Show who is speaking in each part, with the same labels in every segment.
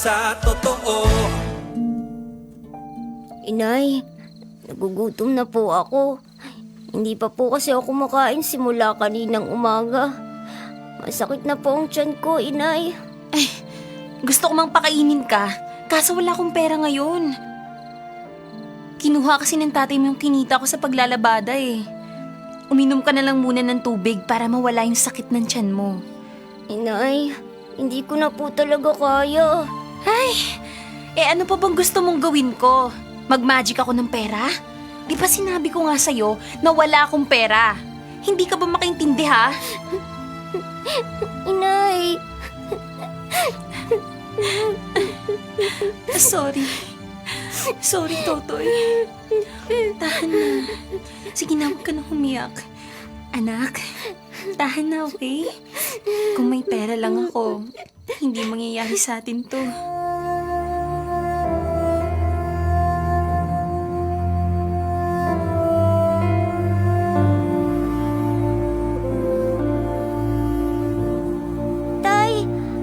Speaker 1: sa totoo.
Speaker 2: Inay, nagugutom na po ako. Hindi pa po kasi ako kumakain simula kaninang umaga. Masakit na po ang tiyan ko, Inay.
Speaker 3: Gusto ko mang pakainin ka, kaso wala akong pera ngayon. Kinuha kasi ng tatay mo yung kinita ko sa paglalabada eh. Uminom ka na lang muna ng tubig para mawala yung sakit ng tiyan mo.
Speaker 2: Inay, hindi ko na po talaga kaya.
Speaker 3: Ano pa bang gusto mong gawin ko? Mag-magic ako ng pera? Di ba sinabi ko nga sa'yo na wala akong pera? Hindi ka ba makaintindi ha?
Speaker 2: Inay,
Speaker 3: Sorry. Sorry, Totoy. Tahan na. Sige na, huwag ka na umiyak. Anak, tahan na, okay? Kung may pera lang ako, hindi mangyayari sa atin to.
Speaker 2: Tay,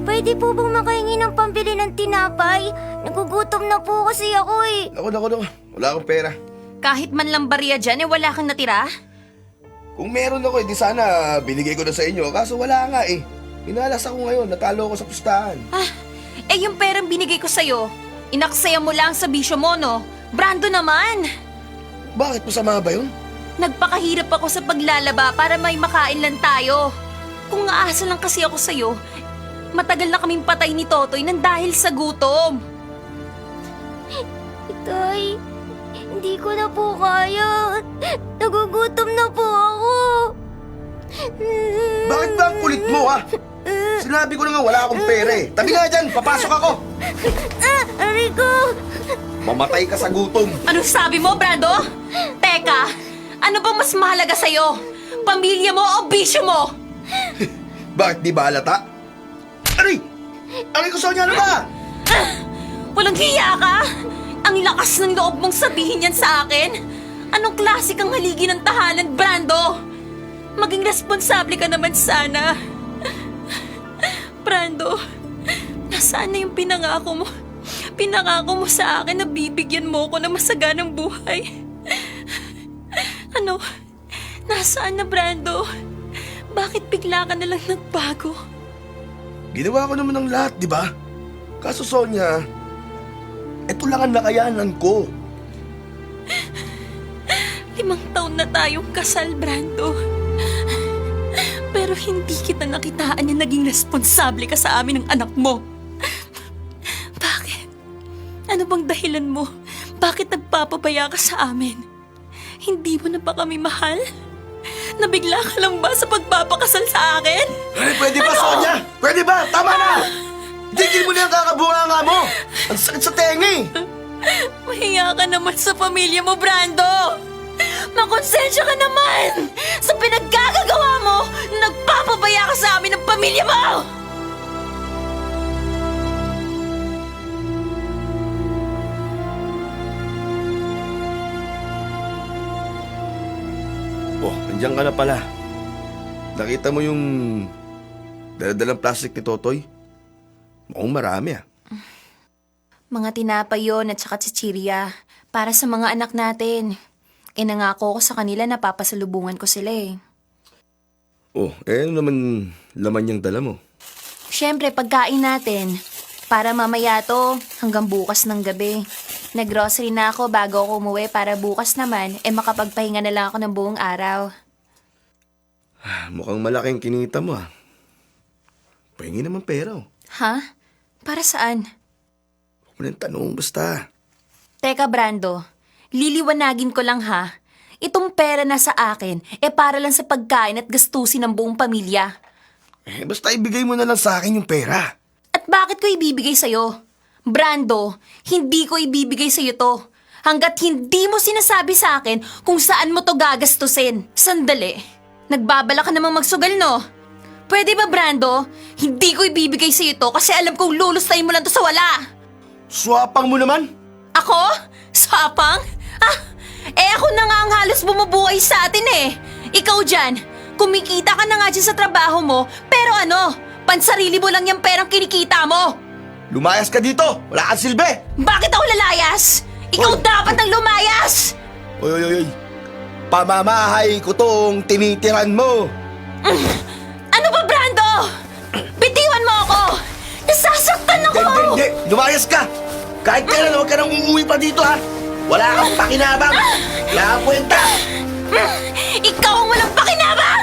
Speaker 2: pwede po bang makahingi ng pambili ng tinapay? Nagugutom na po kasi ako eh.
Speaker 4: Naku. Wala akong pera.
Speaker 3: Kahit man lang bariya dyan, wala kang natira?
Speaker 4: Kung meron ako, di sana binigay ko na sa inyo. Kaso wala nga eh. Inalas ako ngayon, natalo ako sa pustahan.
Speaker 3: Yung perang binigay ko sa'yo, inaksaya mo lang sa bisyo mo, no? Brando naman!
Speaker 4: Bakit masama ba yun?
Speaker 3: Nagpakahirap ako sa paglalaba para may makain lang tayo. Kung aasa lang kasi ako sa'yo, matagal na kaming patay ni Totoy nang dahil sa gutom.
Speaker 2: Tay, hindi ko na po kaya. Nagugutom na po ako.
Speaker 4: Bakit ba ang kulit mo ha? Sinabi ko na nga wala akong pera eh. Tabi nga dyan, papasok ako.
Speaker 2: Aray ko!
Speaker 4: Mamatay ka sa gutom.
Speaker 3: Anong sabi mo, Brando? Teka, ano bang mas mahalaga sa'yo? Pamilya mo o bisyo mo?
Speaker 4: Bakit di ba halata? Aray! Aray ko, Sonia, ano ba?
Speaker 3: Walang hiya ka? Ang lakas ng loob mong sabihin yan sa akin? Anong klase kang haligi ng tahanan, Brando? Maging responsable ka naman sana. Brando, nasaan na yung pinangako mo? Pinangako mo sa akin na bibigyan mo ko ng masaganang buhay. Ano? Nasaan na, Brando? Bakit bigla ka na lang nagbago?
Speaker 4: Ginawa ko naman ang lahat, di ba? Kaso, Sonia, eto lang ang nakayanan ko.
Speaker 3: 5 taon na tayong kasal, Brando. Pero hindi kita nakitaan na naging responsable ka sa amin ng anak mo. Bakit? Ano bang dahilan mo? Bakit nagpapabaya ka sa amin? Hindi mo na ba kami mahal? Nabigla ka lang ba sa pagpapakasal sa akin?
Speaker 4: Ay, pwede ba, Sonia? Pwede ba? Tama na! Tigil mo na yung kakabunganga mo! Ang sakit sa tenga eh!
Speaker 3: Mahiya ka naman sa pamilya mo, Brando! Makonsensya ka naman sa pinaggagawa mo na nagpapabaya ka sa amin ng pamilya mo!
Speaker 4: Oh, nandiyan ka na pala. Nakita mo yung daladalang plastic ni Totoy? Mukhang marami ah.
Speaker 3: Mga tinapay yun at saka chichirya para sa mga anak natin. Nangako ko sa kanila na papasalubungan ko sila eh.
Speaker 4: Oh, ano naman laman yung dala mo?
Speaker 3: Siyempre, pagkain natin. Para mamaya to hanggang bukas ng gabi. Nag-grocery na ako bago ako umuwi para bukas naman makapagpahinga na lang ako ng buong araw.
Speaker 4: Mukhang malaking kinita mo ah. Pahingi naman pera oh.
Speaker 3: Ha? Para saan?
Speaker 4: Huwag mo nang tanong basta.
Speaker 3: Teka, Brando. Liliwanagin ko lang ha. Itong pera na sa akin, para lang sa pagkain at gastusin ng buong pamilya.
Speaker 4: Basta ibigay mo na lang sa akin yung pera.
Speaker 3: At bakit ko ibibigay sa'yo? Brando, hindi ko ibibigay sa'yo to. Hanggat hindi mo sinasabi sa akin kung saan mo to gagastusin. Sandali. Nagbabala ka namang magsugal, no? Pwede ba, Brando? Hindi ko ibibigay sa'yo to kasi alam kong lulustayin mo lang to sa wala.
Speaker 4: Swapang mo naman.
Speaker 3: Ako? Swapang? Ako na nga ang halos bumubuhay sa atin eh. Ikaw dyan, kumikita ka na nga dyan sa trabaho mo, pero ano, pansarili mo lang yung perang kinikita mo.
Speaker 4: Lumayas ka dito! Wala kang silbi!
Speaker 3: Bakit ako lalayas? Ikaw
Speaker 4: Hoy!
Speaker 3: dapat ang lumayas!
Speaker 4: Oy! Pamamahay ko tong tinitiran mo!
Speaker 3: Ano ba, Brando? Bitiwan mo ako! Nasasaktan ako!
Speaker 4: Hindi! Lumayas ka! Kahit kailan, huwag ka nang uuwi pa dito, ha? Wala kang pakinabang! Wala kang kwenta!
Speaker 3: Ikaw ang walang pakinabang!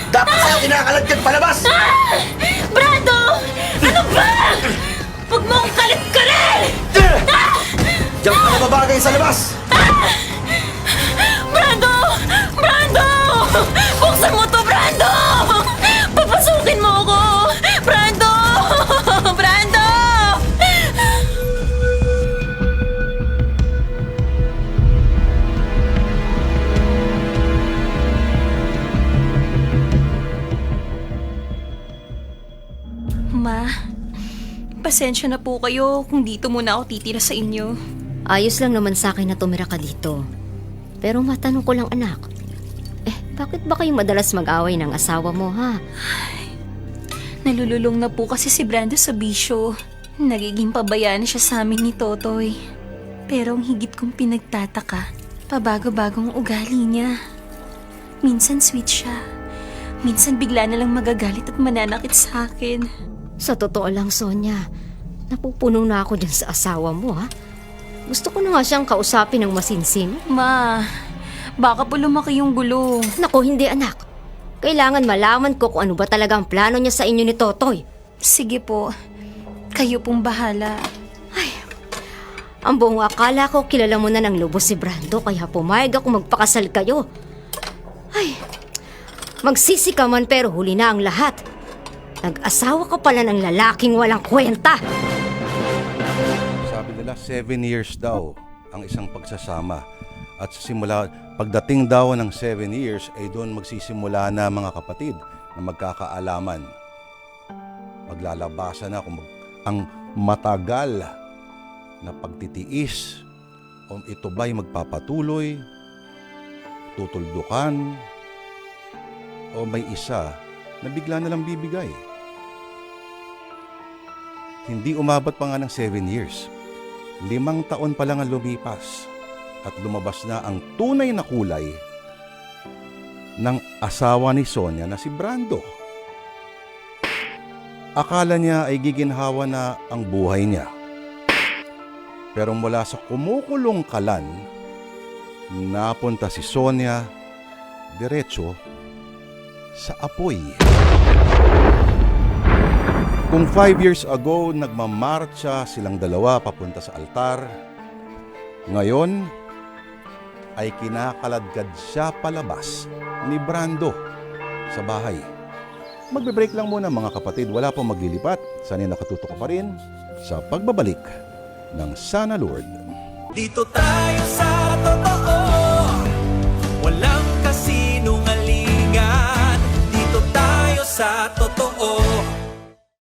Speaker 4: Dapat sa'yo kinakalagkad palabas!
Speaker 3: Brando! Ano ba? Huwag mo akong kalit-kalit!
Speaker 4: Diyan ka na babagay sa labas!
Speaker 3: Brando! Brando! Buksan mo to, Brando! Papasukin mo ako! Brando! Brando! Ma, pasensya na po kayo kung dito muna ako titira sa inyo.
Speaker 2: Ayos lang naman sa akin na tumira ka dito. Pero matanong ko lang, anak. Bakit ba kayo madalas mag-away ng asawa mo, ha?
Speaker 3: Nalululong na po kasi si Brando sa bisyo. Nagiging pabayaan siya sa amin ni Totoy. Pero ang higit kong pinagtataka, pabago-bagong ugali niya. Minsan sweet siya. Minsan bigla na lang magagalit at mananakit sa akin.
Speaker 2: Sa totoo lang, Sonia, napupuno na ako dyan sa asawa mo, ha? Gusto ko na nga siyang kausapin ng masinsin.
Speaker 3: Ma, baka po lumaki yung gulo.
Speaker 2: Naku, hindi, anak. Kailangan malaman ko kung ano ba talaga ang plano niya sa inyo ni Totoy.
Speaker 3: Sige po, kayo pong bahala.
Speaker 2: Ang buong akala ko kilala mo na ng lubos si Brando, kaya pumayag ako magpakasal kayo. Magsisi ka man pero huli na ang lahat. Nag-asawa ka pala ng lalaking walang kwenta.
Speaker 1: Sabi nila 7 years daw ang isang pagsasama. At sa simula, pagdating daw ng 7 years, ay doon magsisimula na mga kapatid na magkakaalaman. Maglalabasan na kung ang matagal na pagtitiis o ito ba'y magpapatuloy, tutuldukan, o may isa na bigla na lang bibigay. Hindi umabot pa nga ng 7 years. 5 taon pa lang ang lumipas at lumabas na ang tunay na kulay ng asawa ni Sonia na si Brando. Akala niya ay giginhawa na ang buhay niya. Pero mula sa kumukulong kalan, napunta si Sonia diretso sa apoy. Kung 5 years ago, nagmamarcha silang dalawa papunta sa altar, ngayon ay kinakaladkad siya palabas ni Brando sa bahay. Magbe-break lang muna mga kapatid, wala pong maglilipat. Sana'y nakatutok pa rin sa pagbabalik ng Sana Lord.
Speaker 5: Dito tayo sa totoo.